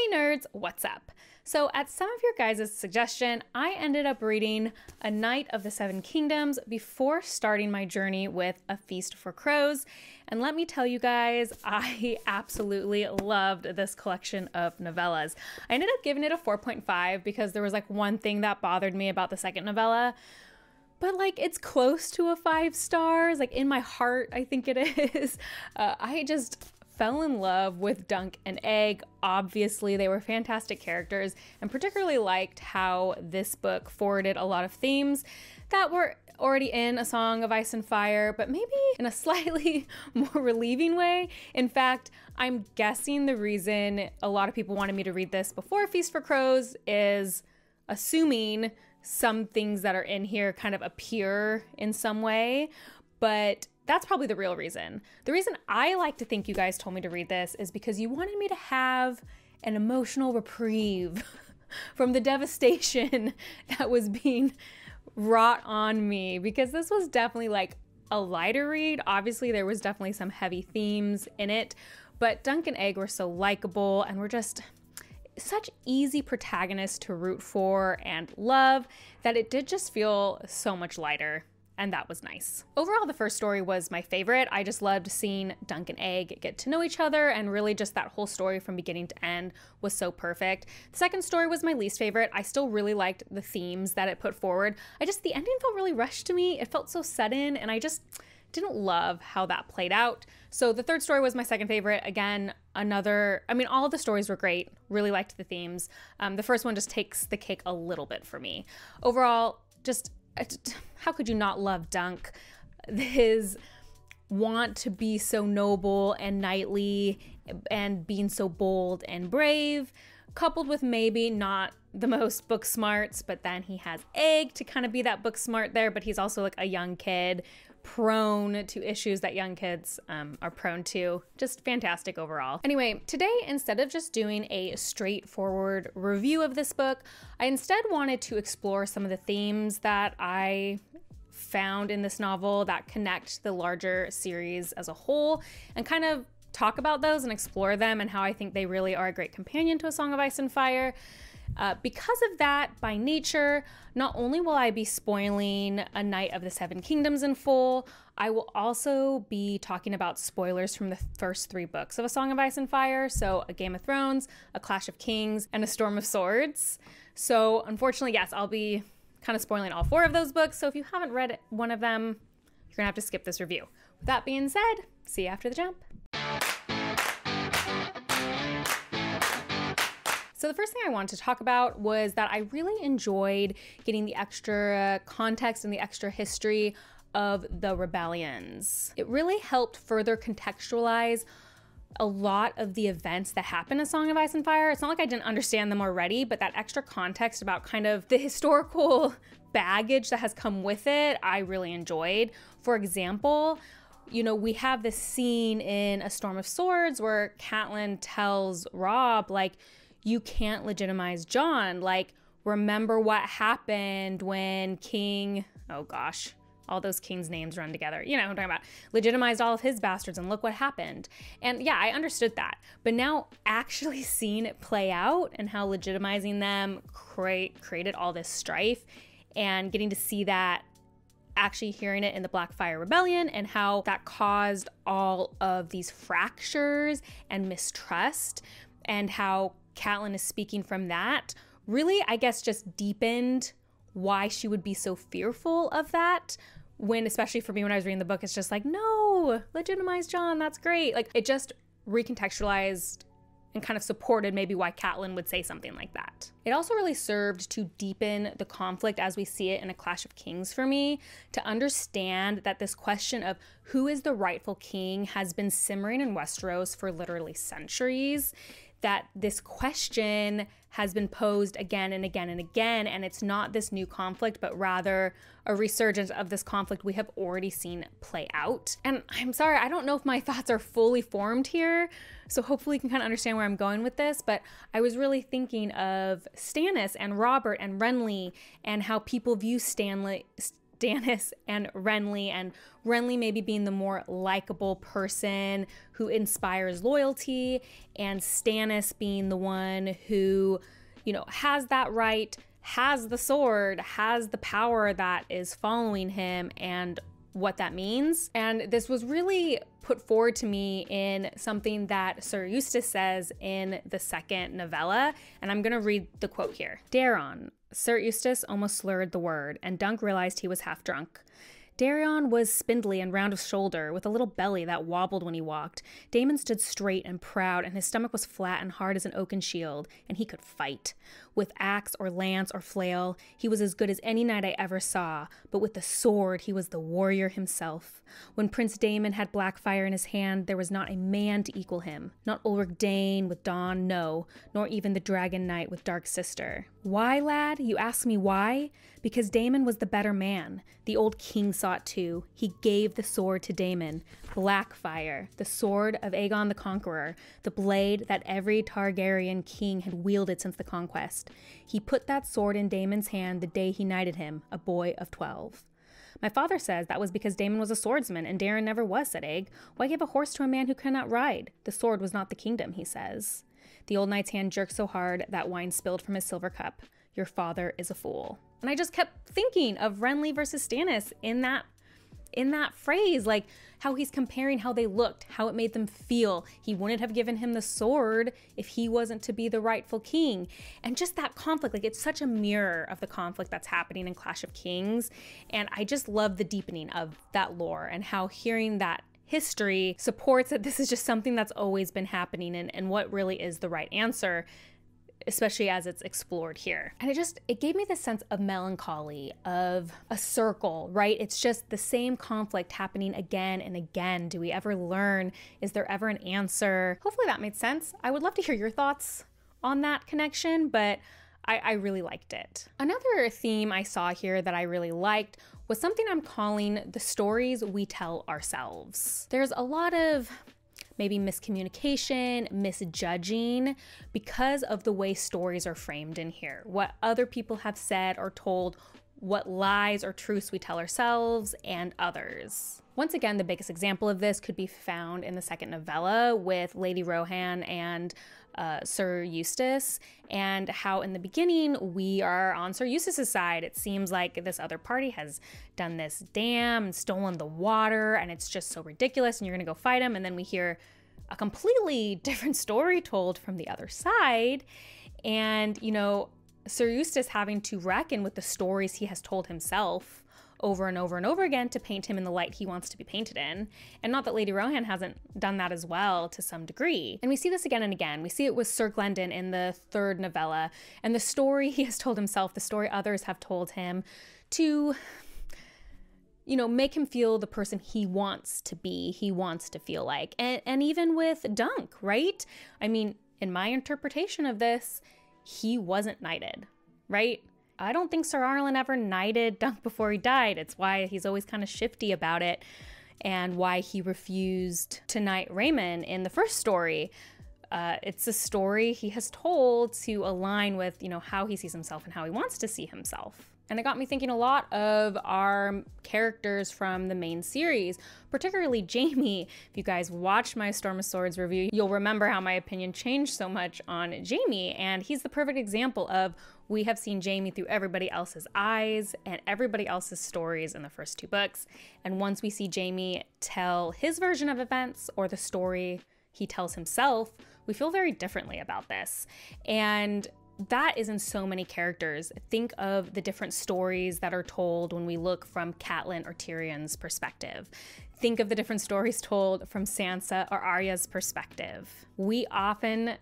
Hey nerds, what's up? So at some of your guys' suggestion, I ended up reading A Knight of the Seven Kingdoms before starting my journey with A Feast for Crows. And let me tell you guys, I absolutely loved this collection of novellas. I ended up giving it a 4.5 because there was like one thing that bothered me about the second novella. But like, it's close to a 5 stars. Like in my heart, I think it is. I just fell in love with Dunk and Egg. Obviously, they were fantastic characters, and particularly liked how this book forwarded a lot of themes that were already in A Song of Ice and Fire, but maybe in a slightly more relieving way. In fact, I'm guessing the reason a lot of people wanted me to read this before Feast for Crows is assuming some things that are in here kind of appear in some way, but that's probably the real reason. The reason I like to think you guys told me to read this is because you wanted me to have an emotional reprieve from the devastation that was being wrought on me, because this was definitely like a lighter read. Obviously, there was definitely some heavy themes in it, but Dunk and Egg were so likable and were just such easy protagonists to root for and love that it did just feel so much lighter. And that was nice. Overall, the first story was my favorite. I just loved seeing Dunk and Egg get to know each other, and really just that whole story from beginning to end was so perfect. The second story was my least favorite. I still really liked the themes that it put forward. The ending felt really rushed to me. It felt so sudden, and I just didn't love how that played out. So the third story was my second favorite. Again, all of the stories were great. Really liked the themes. The first one just takes the cake a little bit for me. Overall, just how could you not love Dunk? His want to be so noble and knightly and being so bold and brave, coupled with maybe not the most book smarts, but then he has Egg to kind of be that book smart there, but he's also like a young kid prone to issues that young kids are prone to. Just fantastic overall. Anyway, today, instead of just doing a straightforward review of this book, I instead wanted to explore some of the themes that I found in this novel that connect the larger series as a whole, and kind of talk about those and explore them and how I think they really are a great companion to A Song of Ice and Fire. Because of that, by nature, not only will I be spoiling A Knight of the Seven Kingdoms in full, I will also be talking about spoilers from the first 3 books of A Song of Ice and Fire. So A Game of Thrones, A Clash of Kings, and A Storm of Swords. So unfortunately, yes, I'll be kind of spoiling all 4 of those books. So if you haven't read one of them, you're gonna have to skip this review. With that being said, see you after the jump. So the first thing I wanted to talk about was that I really enjoyed getting the extra context and the extra history of the rebellions. It really helped further contextualize a lot of the events that happen in A Song of Ice and Fire. It's not like I didn't understand them already, but that extra context about kind of the historical baggage that has come with it, I really enjoyed. For example, we have this scene in A Storm of Swords where Catelyn tells Robb, like, you can't legitimize Jon. Like, remember what happened when King, oh gosh, all those kings' names run together. You know what I'm talking about. Legitimized all of his bastards, and look what happened. And yeah, I understood that. But now actually seeing it play out and how legitimizing them created all this strife, and getting to see that, actually hearing it in the Blackfire Rebellion and how that caused all of these fractures and mistrust, and how Catelyn is speaking from that, really, I guess, just deepened why she would be so fearful of that. When, especially for me, when I was reading the book, it's just like, no, legitimize Jon, that's great. Like, it just recontextualized and kind of supported maybe why Catelyn would say something like that. It also really served to deepen the conflict as we see it in A Clash of Kings for me, to understand that this question of who is the rightful king has been simmering in Westeros for literally centuries, that this question has been posed again and again and again, and it's not this new conflict, but rather a resurgence of this conflict we have already seen play out. And I'm sorry, I don't know if my thoughts are fully formed here, so hopefully you can kind of understand where I'm going with this, but I was really thinking of Stannis and Robert and Renly, and how people view Stannis and Renly, and Renly maybe being the more likable person who inspires loyalty, and Stannis being the one who, you know, has that right, has the sword, has the power that is following him, and what that means. And this was really put forward to me in something that Sir Eustace says in the second novella, and I'm gonna read the quote here. Daeron. Sir Eustace almost slurred the word, and Dunk realized he was half drunk. Daeron was spindly and round of shoulder, with a little belly that wobbled when he walked. Daemon stood straight and proud, and his stomach was flat and hard as an oaken shield, and he could fight. With axe or lance or flail, he was as good as any knight I ever saw, but with the sword, he was the warrior himself. When Prince Daemon had Blackfire in his hand, there was not a man to equal him. Not Ulrich Dane with Dawn, no, nor even the Dragon Knight with Dark Sister. Why, lad? You ask me why? Because Daemon was the better man. The old king saw it too. He gave the sword to Daemon. Blackfire, the sword of Aegon the Conqueror, the blade that every Targaryen king had wielded since the conquest. He put that sword in Daemon's hand the day he knighted him, a boy of 12. My father says that was because Daemon was a swordsman and Daeron never was, said Aeg. Why give a horse to a man who cannot ride? The sword was not the kingdom, he says. The old knight's hand jerked so hard that wine spilled from his silver cup. Your father is a fool. And I just kept thinking of Renly versus Stannis in that phrase, like how he's comparing how they looked, how it made them feel. He wouldn't have given him the sword if he wasn't to be the rightful king. And just that conflict, like it's such a mirror of the conflict that's happening in Clash of Kings. And I just love the deepening of that lore and how hearing that history supports that this is just something that's always been happening and what really is the right answer, especially as it's explored here. And it gave me this sense of melancholy, of a circle, right? It's just the same conflict happening again and again. Do we ever learn? Is there ever an answer? Hopefully that made sense. I would love to hear your thoughts on that connection, but I really liked it. Another theme I saw here that I really liked was something I'm calling the stories we tell ourselves. There's a lot of maybe miscommunication, misjudging because of the way stories are framed in here. What other people have said or told, what lies or truths we tell ourselves and others. Once again, the biggest example of this could be found in the second novella with Lady Rohan and Sir Eustace, and how in the beginning we are on Sir Eustace's side. It seems like this other party has done this dam and stolen the water, and it's just so ridiculous, and you're gonna go fight him. And then we hear a completely different story told from the other side, and you know, Sir Eustace having to reckon with the stories he has told himself over and over and over again to paint him in the light he wants to be painted in. And not that Lady Rohan hasn't done that as well to some degree. And we see this again and again. We see it with Sir Glendon in the third novella, and the story he has told himself, the story others have told him to, you know, make him feel the person he wants to be, he wants to feel like. And even with Dunk, right? I mean, in my interpretation of this, he wasn't knighted, right? I don't think Sir Arlen ever knighted Dunk before he died. It's why he's always kind of shifty about it, and why he refused to knight Raymond in the first story. It's a story he has told to align with, you know, how he sees himself and how he wants to see himself. And it got me thinking a lot of our characters from the main series, particularly Jaime. If you guys watched my Storm of Swords review, you'll remember how my opinion changed so much on Jaime. And he's the perfect example of, we have seen Jaime through everybody else's eyes and everybody else's stories in the first two books. And once we see Jaime tell his version of events, or the story he tells himself, we feel very differently about this. And that is in so many characters. Think of the different stories that are told when we look from Catelyn or Tyrion's perspective. Think of the different stories told from Sansa or Arya's perspective. We often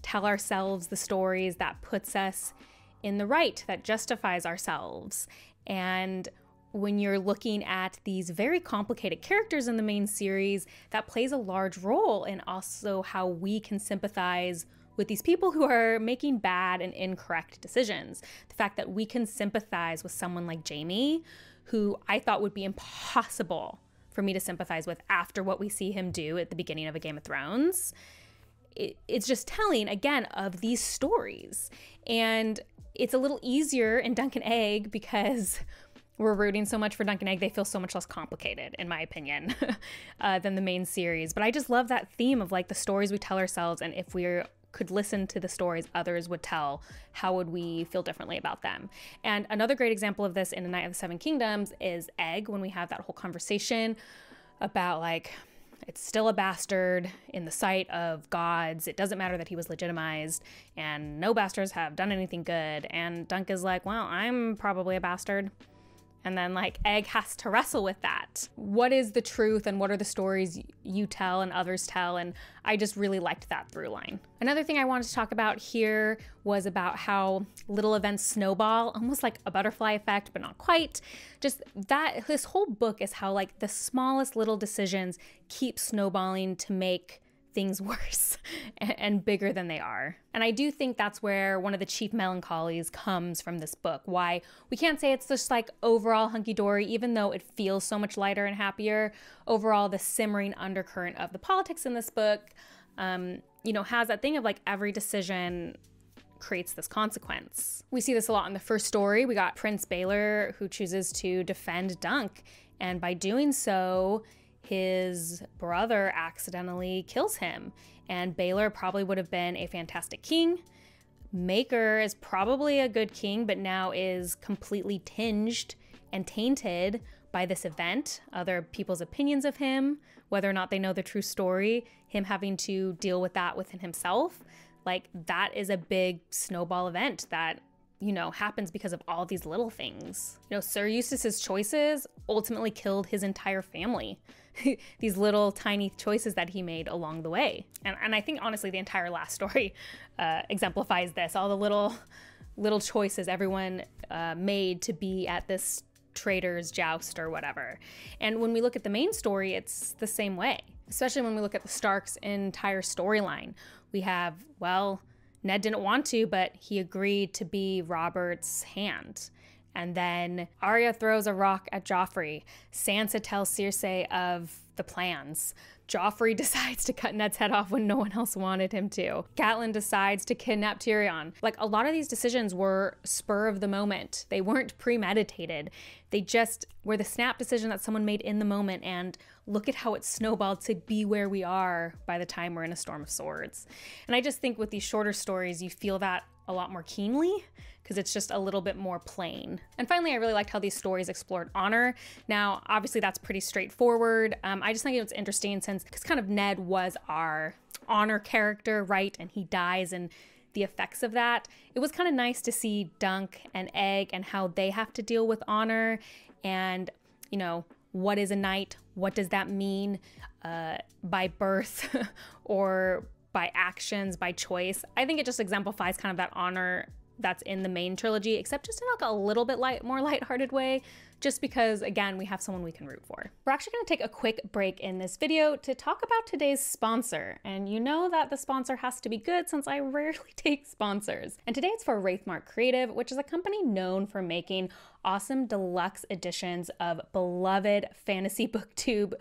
tell ourselves the stories that puts us in the right, that justifies ourselves. And when you're looking at these very complicated characters in the main series, that plays a large role in also how we can sympathize with these people who are making bad and incorrect decisions. The fact that we can sympathize with someone like Jaime, who I thought would be impossible for me to sympathize with after what we see him do at the beginning of A Game of Thrones. It's just telling, again, of these stories. And it's a little easier in Dunk and Egg because we're rooting so much for Dunk and Egg, they feel so much less complicated, in my opinion, than the main series. But I just love that theme of like the stories we tell ourselves, and if we could listen to the stories others would tell, how would we feel differently about them? And another great example of this in A Knight of the Seven Kingdoms is Egg, when we have that whole conversation about like, it's still a bastard in the sight of gods. It doesn't matter that he was legitimized, and no bastards have done anything good. And Dunk is like, well, I'm probably a bastard. And then like Egg has to wrestle with that. What is the truth and what are the stories you tell and others tell? And I just really liked that through line. Another thing I wanted to talk about here was about how little events snowball, almost like a butterfly effect, but not quite. Just that this whole book is how like the smallest little decisions keep snowballing to make things worse and bigger than they are. And I do think that's where one of the chief melancholies comes from this book. Why we can't say it's just like overall hunky-dory, even though it feels so much lighter and happier. Overall, the simmering undercurrent of the politics in this book, has that thing of like every decision creates this consequence. We see this a lot in the first story. We got Prince Baelor who chooses to defend Dunk, and by doing so, his brother accidentally kills him, and Baelor probably would have been a fantastic king. Maker is probably a good king, but now is completely tinged and tainted by this event, other people's opinions of him, whether or not they know the true story, him having to deal with that within himself. Like, that is a big snowball event that happens because of all these little things. Sir Eustace's choices ultimately killed his entire family. These little tiny choices that he made along the way. And I think honestly the entire last story exemplifies this. All the little choices everyone made to be at this traitor's joust or whatever. And when we look at the main story, it's the same way. Especially when we look at the Starks' entire storyline. We have, Ned didn't want to, but he agreed to be Robert's hand. And then Arya throws a rock at Joffrey. Sansa tells Cersei of the plans. Joffrey decides to cut Ned's head off when no one else wanted him to. Catelyn decides to kidnap Tyrion. Like, a lot of these decisions were spur of the moment. They weren't premeditated. They just were the snap decision that someone made in the moment, and look at how it snowballed to be where we are by the time we're in A Storm of Swords. And I just think with these shorter stories, you feel that a lot more keenly, because it's just a little bit more plain. And finally, I really liked how these stories explored honor. Now, obviously that's pretty straightforward. I just think it was interesting since, because kind of Ned was our honor character, right? And he dies, and the effects of that. It was kind of nice to see Dunk and Egg and how they have to deal with honor and, what is a knight? What does that mean by birth or by actions, by choice? I think it just exemplifies kind of that honor that's in the main trilogy, except just in like a little bit more lighthearted way, just because, again, we have someone we can root for. We're actually going to take a quick break in this video to talk about today's sponsor. And you know that the sponsor has to be good since I rarely take sponsors. And today it's for Wraithmark Creative, which is a company known for making awesome deluxe editions of beloved fantasy booktube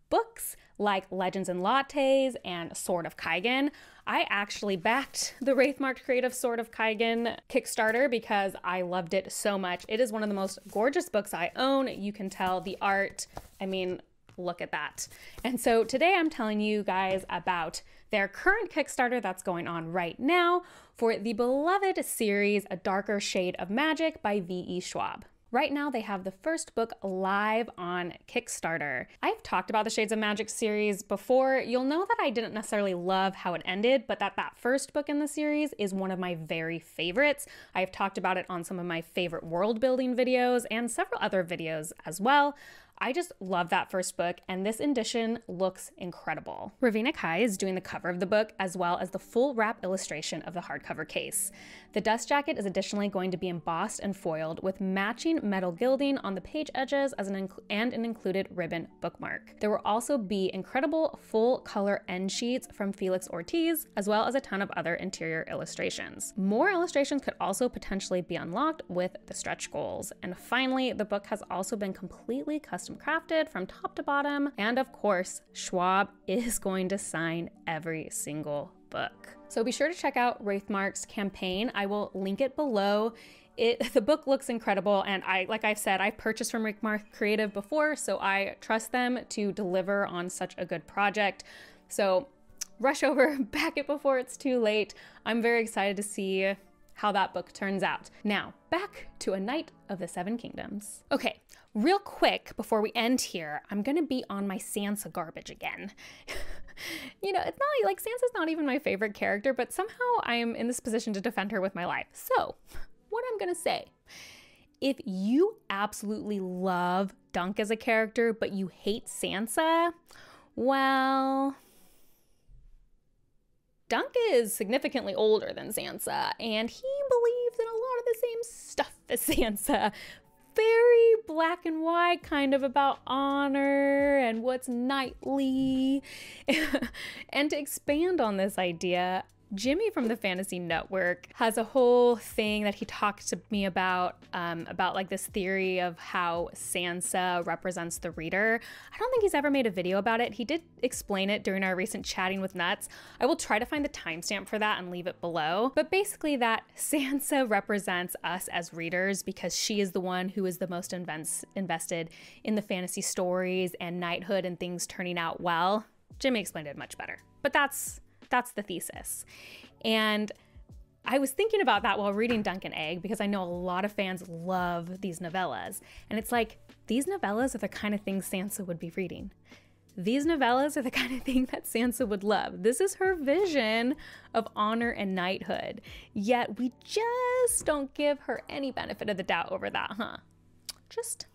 books like Legends and Lattes and Sword of Kaigen. I actually backed the Wraithmark Creative Sword of Kaigen Kickstarter because I loved it so much. It is one of the most gorgeous books I own. You can tell the art. I mean, look at that. And so today I'm telling you guys about their current Kickstarter that's going on right now for the beloved series A Darker Shade of Magic by V.E. Schwab. Right now, they have the first book live on Kickstarter. I've talked about the Shades of Magic series before. You'll know that I didn't necessarily love how it ended, but that first book in the series is one of my very favorites. I've talked about it on some of my favorite world building videos and several other videos as well. I just love that first book, and this edition looks incredible. Ravina Kai is doing the cover of the book, as well as the full wrap illustration of the hardcover case. The dust jacket is additionally going to be embossed and foiled with matching metal gilding on the page edges and an included ribbon bookmark. There will also be incredible full-color end sheets from Felix Ortiz, as well as a ton of other interior illustrations. More illustrations could also potentially be unlocked with the stretch goals. And finally, the book has also been completely custom crafted from top to bottom, and of course, Schwab is going to sign every single book. So be sure to check out Wraithmark's campaign. I will link it below. The book looks incredible, and like I've said, I've purchased from Wraithmark Creative before, so I trust them to deliver on such a good project. So rush over, back it before it's too late. I'm very excited to see how that book turns out. Now, back to A Knight of the Seven Kingdoms. Okay, real quick before we end here, I'm gonna be on my Sansa garbage again. You know, it's not like Sansa's not even my favorite character, but somehow I am in this position to defend her with my life. So, what I'm gonna say, if you absolutely love Dunk as a character, but you hate Sansa, well, Dunk is significantly older than Sansa, and he believes in a lot of the same stuff as Sansa. Very black and white, kind of about honor and what's knightly. And to expand on this idea, Jimmy from the Fantasy Network has a whole thing that he talked to me about like this theory of how Sansa represents the reader. I don't think he's ever made a video about it. He did explain it during our recent Chatting with Nuts. I will try to find the timestamp for that and leave it below. But basically that Sansa represents us as readers because she is the one who is the most invested in the fantasy stories and knighthood and things turning out well. Jimmy explained it much better, but that's the thesis. And I was thinking about that while reading Dunk and Egg because I know a lot of fans love these novellas. And it's like, these novellas are the kind of things Sansa would be reading. These novellas are the kind of thing that Sansa would love. This is her vision of honor and knighthood. Yet we just don't give her any benefit of the doubt over that, huh? Just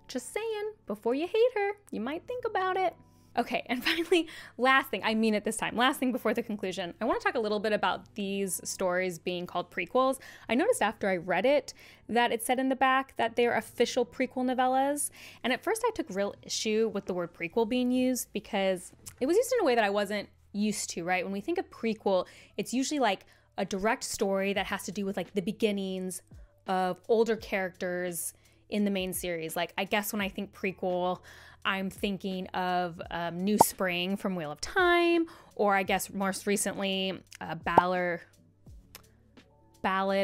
saying, before you hate her, you might think about it. Okay, and finally, last thing, I mean it this time, last thing before the conclusion, I want to talk a little bit about these stories being called prequels. I noticed after I read it that it said in the back that they're official prequel novellas, and at first I took real issue with the word prequel being used because it was used in a way that I wasn't used to, right? When we think of prequel, it's usually like a direct story that has to do with like the beginnings of older characters in the main series. Like, I guess when I think prequel, I'm thinking of New Spring from Wheel of Time, or I guess most recently, Ballad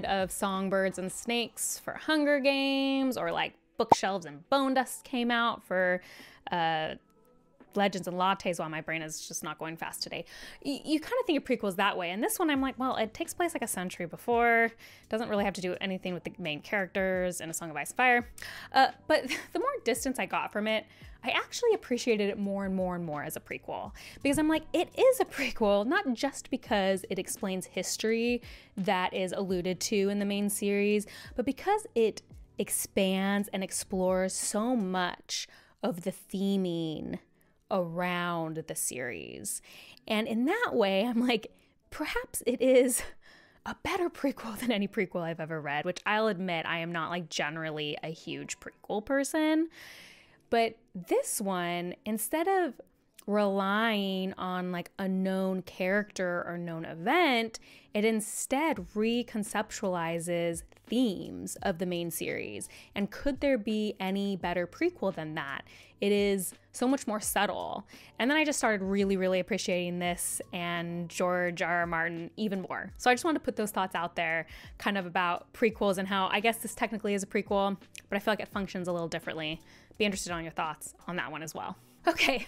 of Songbirds and Snakes for Hunger Games, or like Bookshelves and Bone Dust came out for Legends and Lattes. While my brain is just not going fast today. You kind of think of prequels that way. And this one, I'm like, well, it takes place like a century before. Doesn't really have to do anything with the main characters in A Song of Ice and Fire. But the more distance I got from it, I actually appreciated it more and more and more as a prequel. Because I'm like, it is a prequel, not just because it explains history that is alluded to in the main series, but because it expands and explores so much of the theming around the series. And in that way, I'm like, perhaps it is a better prequel than any prequel I've ever read, which I'll admit I am not like generally a huge prequel person. But this one, instead of relying on like a known character or known event, it instead reconceptualizes themes of the main series. And could there be any better prequel than that? It is so much more subtle. And then I just started really, really appreciating this and George R.R. Martin even more. So I just wanted to put those thoughts out there kind of about prequels and how I guess this technically is a prequel, but I feel like it functions a little differently. Be interested on your thoughts on that one as well. Okay,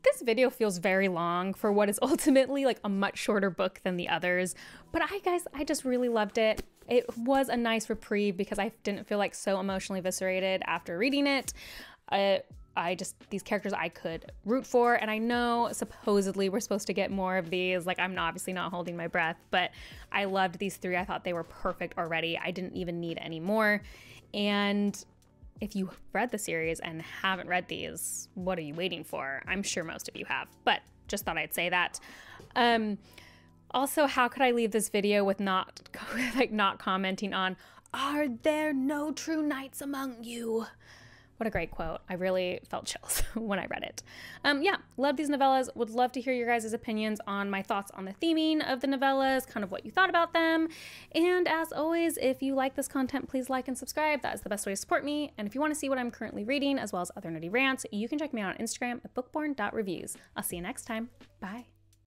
this video feels very long for what is ultimately like a much shorter book than the others, but I just really loved it. It was a nice reprieve because I didn't feel like so emotionally eviscerated after reading it. These characters I could root for, and I know supposedly we're supposed to get more of these, like I'm obviously not holding my breath, but I loved these three. I thought they were perfect already. I didn't even need any more. And if you read the series and haven't read these, what are you waiting for? I'm sure most of you have, but just thought I'd say that. Also, how could I leave this video with not commenting on, "Are there no true knights among you?" What a great quote. I really felt chills when I read it. Yeah, love these novellas. Would love to hear your guys' opinions on my thoughts on the theming of the novellas, kind of what you thought about them. And as always, if you like this content, please like and subscribe. That is the best way to support me. And if you want to see what I'm currently reading, as well as other nerdy rants, you can check me out on Instagram at bookborn.reviews. I'll see you next time. Bye.